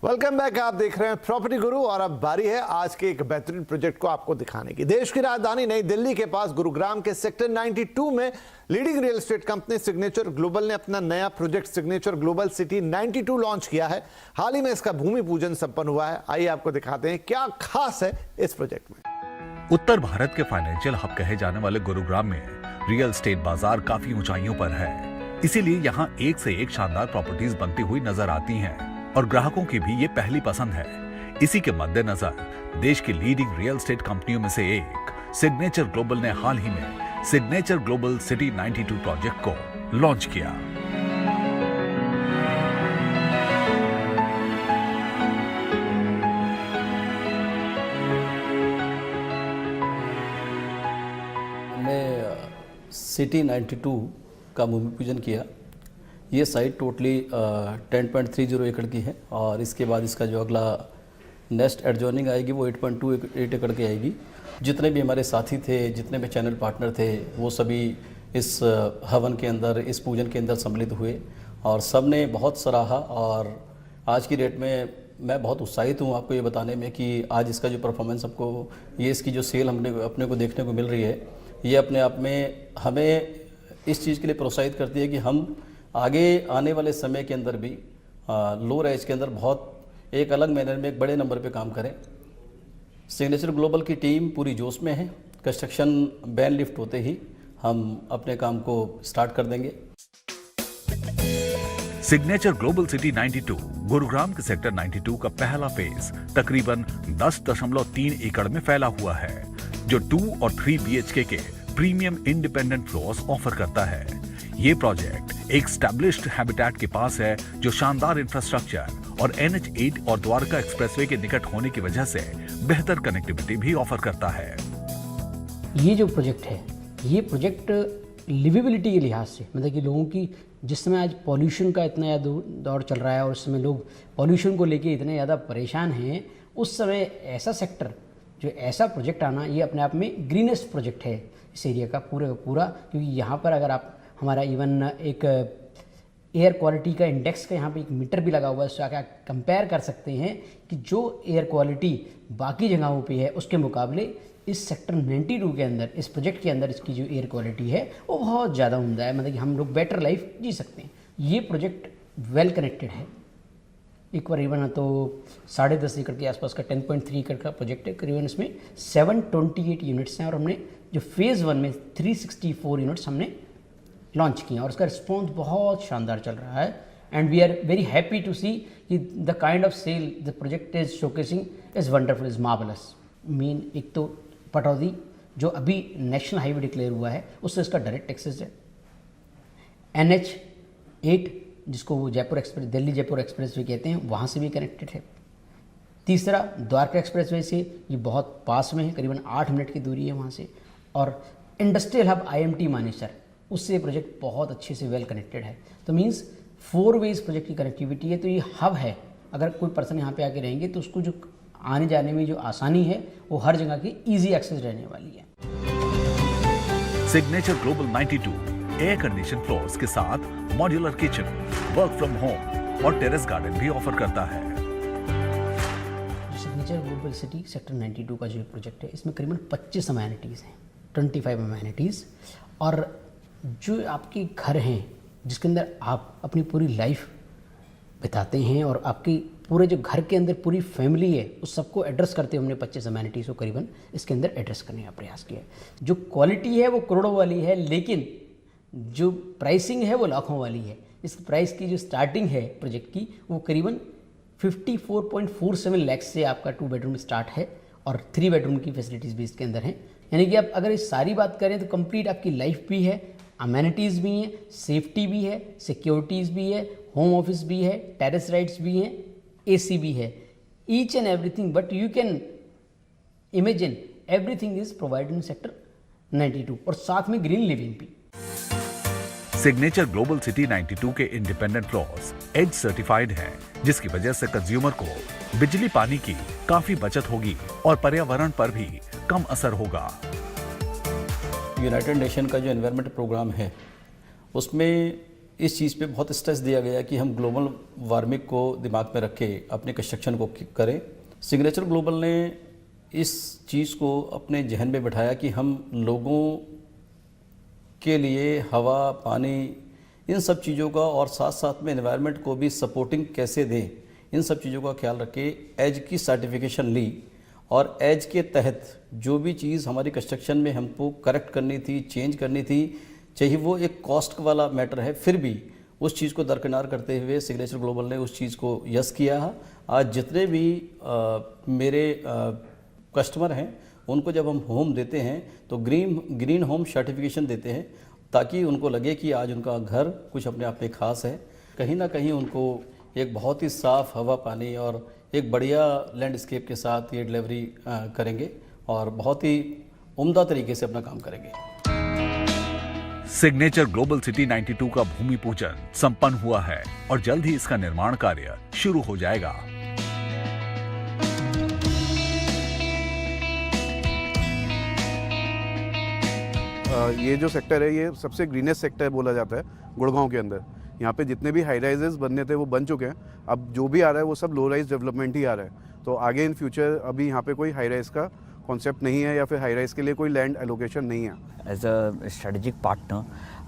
Welcome back. आप देख रहे हैं प्रॉपर्टी गुरु और अब बारी है आज के एक बेहतरीन प्रोजेक्ट को आपको दिखाने की। देश की राजधानी नई दिल्ली के पास गुरुग्राम के सेक्टर 92 में leading real estate company signature global ने अपना नया project signature global city 92 launch किया है। हाल ही में इसका भूमि पूजन संपन्न हुआ है। आइए आपको दिखाते हैं क्या खास है इस प्रोजेक्ट में। उत्तर भारत के फाइनेंशियल हब कहे जाने वाले गुरुग्राम में रियल एस्टेट बाजार काफी ऊंचाइयों पर है, इसीलिए यहाँ एक से एक शानदार प्रॉपर्टीज बनती हुई नजर आती हैं और ग्राहकों की भी ये पहली पसंद है। इसी के मद्देनजर देश की लीडिंग रियल एस्टेट कंपनियों में से एक सिग्नेचर ग्लोबल ने हाल ही में सिग्नेचर ग्लोबल सिटी 92 प्रोजेक्ट को लॉन्च किया। हमने सिटी 92 का भूमि पूजन किया। ये साइट टोटली 10.30 एकड़ की है और इसके बाद इसका जो अगला नेक्स्ट एडजॉइनिंग आएगी वो 8.28 एकड़ की आएगी। जितने भी हमारे साथी थे, जितने भी चैनल पार्टनर थे, वो सभी इस हवन के अंदर, इस पूजन के अंदर सम्मिलित हुए और सब ने बहुत सराहा। और आज की डेट में मैं बहुत उत्साहित हूँ आपको ये बताने में कि आज इसका जो परफॉर्मेंस आपको, ये इसकी जो सेल अपने को देखने को मिल रही है, ये अपने आप में हमें इस चीज़ के लिए प्रोत्साहित करती है कि हम आगे आने वाले समय के अंदर भी लो राइज के अंदर बहुत एक अलग मैनर में एक बड़े नंबर पे काम करें। सिग्नेचर ग्लोबल की टीम पूरी जोश में है। कंस्ट्रक्शन बैन लिफ्ट होते ही हम अपने काम को स्टार्ट कर देंगे। सिग्नेचर ग्लोबल सिटी 92 गुरुग्राम के सेक्टर 92 का पहला फेज तकरीबन 10.3 एकड़ में फैला हुआ है, जो 2 और 3 BHK के प्रीमियम इंडिपेंडेंट फ्लोर्स ऑफर करता है। ये प्रोजेक्ट एक स्टैब्लिश्ड हैबिटेट के पास है, जो शानदार इंफ्रास्ट्रक्चर और NH8 और द्वारका एक्सप्रेसवे के निकट होने की वजह से बेहतर कनेक्टिविटी भी ऑफर करता है। ये जो प्रोजेक्ट है, ये प्रोजेक्ट लिवेबिलिटी के लिहाज से, मतलब कि लोगों की, जिस समय आज पॉल्यूशन का इतना ज़्यादा दौर चल रहा है और उस समय लोग पॉल्यूशन को लेके इतने ज़्यादा परेशान हैं, उस समय ऐसा सेक्टर, जो ऐसा प्रोजेक्ट आना, ये अपने आप में ग्रीनेस्ट प्रोजेक्ट है इस एरिया का पूरा का पूरा। क्योंकि यहाँ पर अगर आप हमारा इवन एक एयर क्वालिटी का इंडेक्स का यहाँ पे एक मीटर भी लगा हुआ है, उससे आकर कंपेयर कर सकते हैं कि जो एयर क्वालिटी बाकी जगहों पे है उसके मुकाबले इस सेक्टर 92 के अंदर, इस प्रोजेक्ट के अंदर इसकी जो एयर क्वालिटी है वो बहुत ज़्यादा उम्दा है। मतलब कि हम लोग बेटर लाइफ जी सकते हैं। ये प्रोजेक्ट वेल कनेक्टेड है। एक करीबन तो 10.5 एकड़ के आसपास का 10.3 एकड़ का प्रोजेक्ट है। करीबन इसमें 728 यूनिट्स हैं और हमने जो फेज़ 1 में 364 यूनिट्स हमने लॉन्च किया और उसका रिस्पॉन्स बहुत शानदार चल रहा है। And we are very happy to see कि the kind of sale the project is showcasing is wonderful, is marvellous. Main एक तो पटौदी जो अभी नेशनल हाईवे डिक्लेयर हुआ है, उससे इसका डायरेक्ट एक्सेस है। NH8 जिसको वो Jaipur express, Delhi Jaipur express way कहते हैं, वहाँ से भी कनेक्टेड है। तीसरा, द्वारका एक्सप्रेस वे से ये बहुत पास में है, करीबन 8 मिनट की दूरी है वहाँ से। और इंडस्ट्रियल हब IMT मानेसर, उससे प्रोजेक्ट बहुत अच्छे से वेल कनेक्टेड है। तो मीन्स 4 वेज प्रोजेक्ट की कनेक्टिविटी है। तो ये हब है। अगर कोई पर्सन यहाँ पे आके रहेंगे तो उसको जो आने जाने में जो आसानी है वो हर जगह की इजी एक्सेस रहने वाली है। Signature global 92 air condition floors के साथ modular kitchen, work from home और टेरेस गार्डन भी ऑफर करता है। सिग्नेचर ग्लोबल सिटी सेक्टर 92 का जो प्रोजेक्ट है, इसमें करीबन 25 अमेनिटीज़ हैं, 25 अमेनिटीज़। और जो आपके घर हैं जिसके अंदर आप अपनी पूरी लाइफ बिताते हैं और आपकी पूरे जो घर के अंदर पूरी फैमिली है, उस सबको एड्रेस करते हुए हमने 25 अमेनिटीज़ को करीबन इसके अंदर एड्रेस करने का प्रयास किया है। जो क्वालिटी है वो करोड़ों वाली है, लेकिन जो प्राइसिंग है वो लाखों वाली है। इस प्राइस की जो स्टार्टिंग है प्रोजेक्ट की, वो करीबन 54.47 लाख से आपका 2 बेडरूम स्टार्ट है और 3 बेडरूम की फैसिलिटीज़ भी इसके अंदर हैं। यानी कि आप अगर इस सारी बात करें तो कंप्लीट आपकी लाइफ भी है, अमेनिटीज़ भी हैं, सेफ्टी भी है, सिक्योरिटीज़ भी है, होम ऑफिस भी है, टेरेस राइट्स भी हैं, AC भी है, each and everything. But you can imagine everything is provided in sector 92 और साथ में ग्रीन लिविंग भी। सिग्नेचर ग्लोबल सिटी 92 के इंडिपेंडेंट फ्लोर्स एज सर्टिफाइड हैं, जिसकी वजह से कंज्यूमर को बिजली पानी की काफी बचत होगी और पर्यावरण पर भी कम असर होगा। यूनाइटेड नेशन का जो एनवायरनमेंट प्रोग्राम है, उसमें इस चीज़ पे बहुत स्ट्रेस दिया गया कि हम ग्लोबल वार्मिंग को दिमाग में रख के अपने कंस्ट्रक्शन को करें। सिग्नेचर ग्लोबल ने इस चीज़ को अपने जहन में बिठाया कि हम लोगों के लिए हवा, पानी, इन सब चीज़ों का और साथ साथ में एनवायरनमेंट को भी सपोर्टिंग कैसे दें, इन सब चीज़ों का ख्याल रख के एज की सर्टिफिकेशन ली और एज के तहत जो भी चीज़ हमारी कंस्ट्रक्शन में हमको करेक्ट करनी थी, चेंज करनी थी, चाहे वो एक कॉस्ट वाला मैटर है, फिर भी उस चीज़ को दरकिनार करते हुए सिग्नेचर ग्लोबल ने उस चीज़ को यस किया है। आज जितने भी मेरे कस्टमर हैं उनको जब हम होम देते हैं तो ग्रीन होम सर्टिफिकेशन देते हैं, ताकि उनको लगे कि आज उनका घर कुछ अपने आप में ख़ास है। कहीं ना कहीं उनको एक बहुत ही साफ़ हवा, पानी और एक बढ़िया लैंडस्केप के साथ ये डिलीवरी करेंगे और बहुत ही उम्दा तरीके से अपना काम करेंगे। सिग्नेचर ग्लोबल सिटी 92 का भूमि पूजन संपन्न हुआ है और जल्द ही इसका निर्माण कार्य शुरू हो जाएगा। ये जो सेक्टर है ये सबसे ग्रीनेस्ट सेक्टर बोला जाता है गुड़गांव के अंदर। यहाँ पे जितने भी हाई राइजेस बनने थे वो बन चुके हैं, अब जो भी आ रहा है वो सब लो राइज डेवलपमेंट ही आ रहा है। तो आगे इन फ्यूचर अभी यहाँ पे कोई हाई राइज का कॉन्सेप्ट नहीं है या फिर हाई राइज के लिए कोई लैंड एलोकेशन नहीं है। एज अ स्ट्रेटेजिक पार्टनर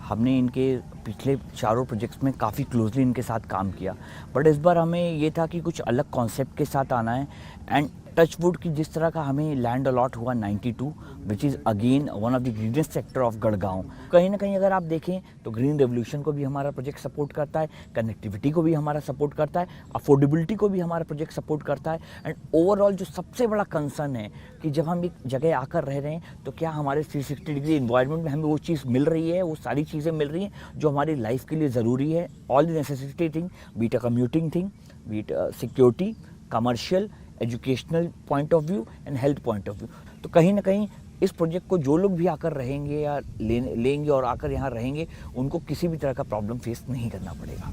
हमने इनके पिछले चारों प्रोजेक्ट्स में काफ़ी क्लोजली इनके साथ काम किया, बट इस बार हमें ये था कि कुछ अलग कॉन्सेप्ट के साथ आना है। एंड टचवुड की जिस तरह का हमें लैंड अलॉट हुआ 92, which is again one of the greenest sector of Garhgaon. कहीं ना कहीं अगर आप देखें तो ग्रीन रेवोल्यूशन को भी हमारा प्रोजेक्ट सपोर्ट करता है, कनेक्टिविटी को भी हमारा सपोर्ट करता है, अफोर्डेबिलिटी को भी हमारा प्रोजेक्ट सपोर्ट करता है। एंड ओवरऑल जो सबसे बड़ा कंसर्न है कि जब हम एक जगह आकर रह रहे हैं तो क्या हमारे 360 डिग्री इन्वायरमेंट में हमें वो चीज़ मिल रही है, वो सारी चीज़ें मिल रही हैं जो हमारी लाइफ के लिए ज़रूरी है। All the necessity thing, be it a commuting thing, be it security, commercial, educational point of view and health point of view. तो कहीं ना कहीं इस प्रोजेक्ट को जो लोग भी आकर रहेंगे या लेंगे और आकर यहाँ रहेंगे, उनको किसी भी तरह का प्रॉब्लम फेस नहीं करना पड़ेगा।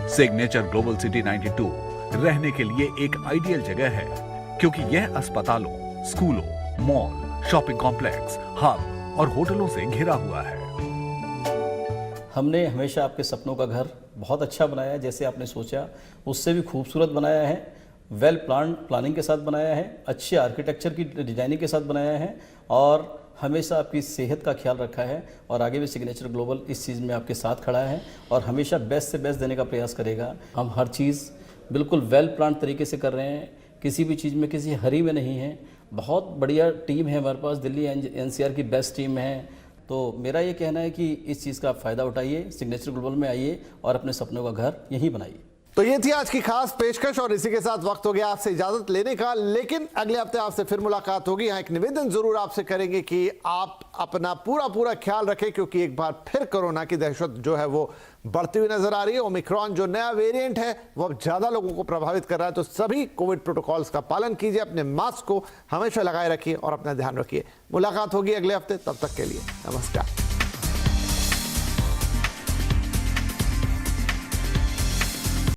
सिग्नेचर ग्लोबल सिटी 92 रहने के लिए एक आइडियल जगह है, क्योंकि यह अस्पतालों, स्कूलों, मॉल, शॉपिंग कॉम्प्लेक्स, हब और होटलों से घिरा हुआ है। हमने हमेशा आपके सपनों का घर बहुत अच्छा बनाया है, जैसे आपने सोचा उससे भी खूबसूरत बनाया है, वेल प्लानिंग के साथ बनाया है, अच्छे आर्किटेक्चर की डिजाइनिंग के साथ बनाया है और हमेशा आपकी सेहत का ख्याल रखा है। और आगे भी सिग्नेचर ग्लोबल इस चीज़ में आपके साथ खड़ा है और हमेशा बेस्ट से बेस्ट देने का प्रयास करेगा। हम हर चीज़ बिल्कुल वेल प्लान तरीके से कर रहे हैं, किसी भी चीज़ में किसी हरी में नहीं है। बहुत बढ़िया टीम है हमारे पास, दिल्ली NCR की बेस्ट टीम है। तो मेरा ये कहना है कि इस चीज़ का आप फ़ायदा उठाइए, सिग्नेचर ग्लोबल में आइए और अपने सपनों का घर यहीं बनाइए। तो ये थी आज की खास पेशकश और इसी के साथ वक्त हो गया आपसे इजाजत लेने का, लेकिन अगले हफ्ते आपसे फिर मुलाकात होगी। यहाँ एक निवेदन जरूर आपसे करेंगे कि आप अपना पूरा ख्याल रखें, क्योंकि एक बार फिर कोरोना की दहशत जो है वो बढ़ती हुई नजर आ रही है। ओमिक्रॉन जो नया वेरिएंट है वो अब ज्यादा लोगों को प्रभावित कर रहा है। तो सभी कोविड प्रोटोकॉल्स का पालन कीजिए, अपने मास्क को हमेशा लगाए रखिए और अपना ध्यान रखिए। मुलाकात होगी अगले हफ्ते, तब तक के लिए नमस्कार।